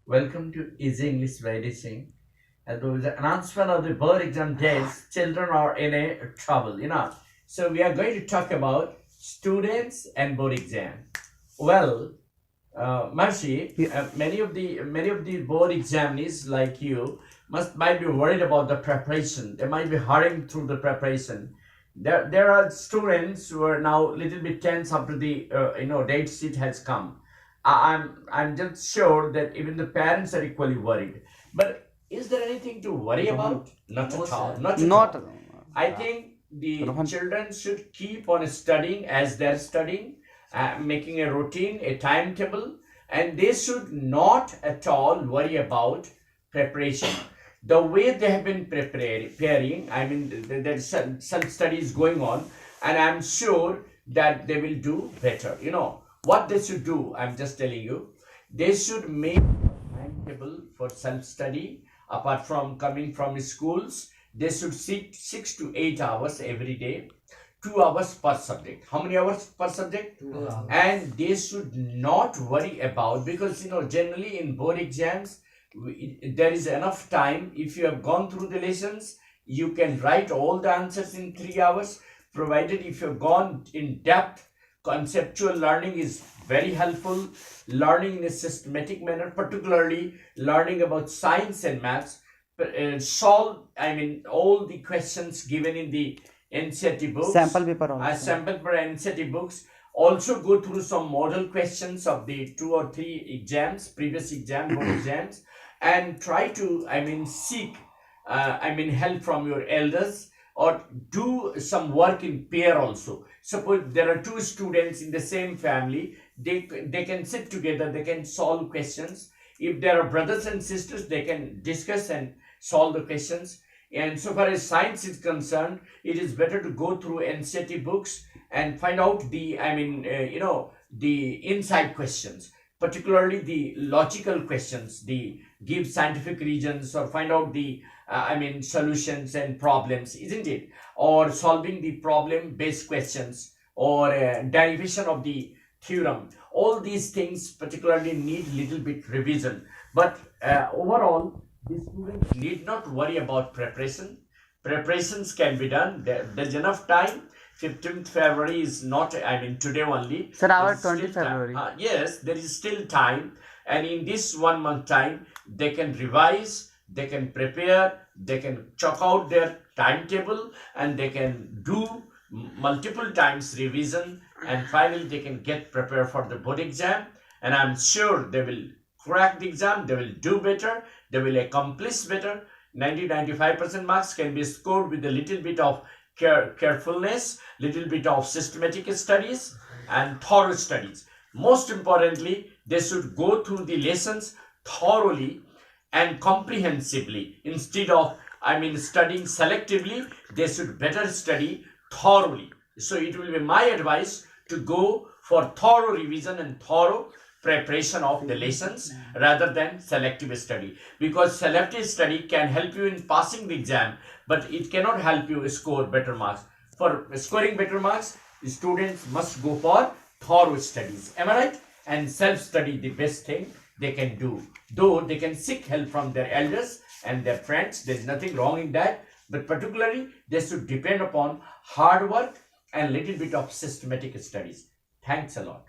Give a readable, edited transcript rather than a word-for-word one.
Welcome to Easy English by Singh. As there was an announcement of the board exam days, children are in a trouble. So we are going to talk about students and board exam. Well, Mercy, Yeah, many of the board examinees like you might be worried about the preparation. They might be hurrying through the preparation. There are students who are now a little bit tense after the date sheet has come. I'm just sure that even the parents are equally worried. But is there anything to worry Rohan, about? Not No, at all. sir. Not at not all. I think the Rohan. children should keep on studying as they're studying, making a routine, a timetable, and they should not at all worry about preparation. The way they have been preparing, I mean, there's some studies going on, and I'm sure that they will do better. What they should do, I'm just telling you, they should make a timetable for self study apart from coming from schools. They should sit 6 to 8 hours every day, 2 hours per subject. How many hours per subject? 2 hours. And they should not worry about, because generally in board exams there is enough time. If you have gone through the lessons, you can write all the answers in 3 hours, provided if you've gone in depth. Conceptual learning is very helpful. Learning in a systematic manner, particularly learning about science and maths, solve, I mean, all the questions given in the NCERT books, Sample paper also. sample per NCERT books. Also go through some model questions of the 2 or 3 exams, previous exam, board exams, and try to, I mean, seek, help from your elders, or do some work in pair also. Suppose there are two students in the same family, they can sit together, they can solve questions. If there are brothers and sisters, they can discuss and solve the questions. And so far as science is concerned, it is better to go through NCERT books and find out the inside questions, particularly the logical questions, the give scientific reasons, or find out the solutions and problems, isn't it? Or solving the problem based questions, or derivation of the theorem. All these things particularly need little bit revision. But overall, the students need not worry about preparation. Preparations can be done. There's enough time. 15th February is not, I mean, today only. Sir, our There's still 20 time. February. Yes, there is still time. And in this 1 month time, they can revise, they can prepare, they can chalk out their timetable, and they can do multiple times revision, and finally they can get prepared for the board exam. And I'm sure they will crack the exam, they will do better, they will accomplish better. 90-95% marks can be scored with a little bit of carefulness, little bit of systematic studies and thorough studies. Most importantly, they should go through the lessons thoroughly and comprehensively. Instead of, studying selectively, they should better study thoroughly. So it will be my advice to go for thorough revision and thorough preparation of the lessons rather than selective study, because selective study can help you in passing the exam, but it cannot help you score better marks. For scoring better marks, students must go for thorough studies. Am I right? And self-study, the best thing they can do. Though they can seek help from their elders and their friends, there's nothing wrong in that. But particularly, they should depend upon hard work and little bit of systematic studies. Thanks a lot.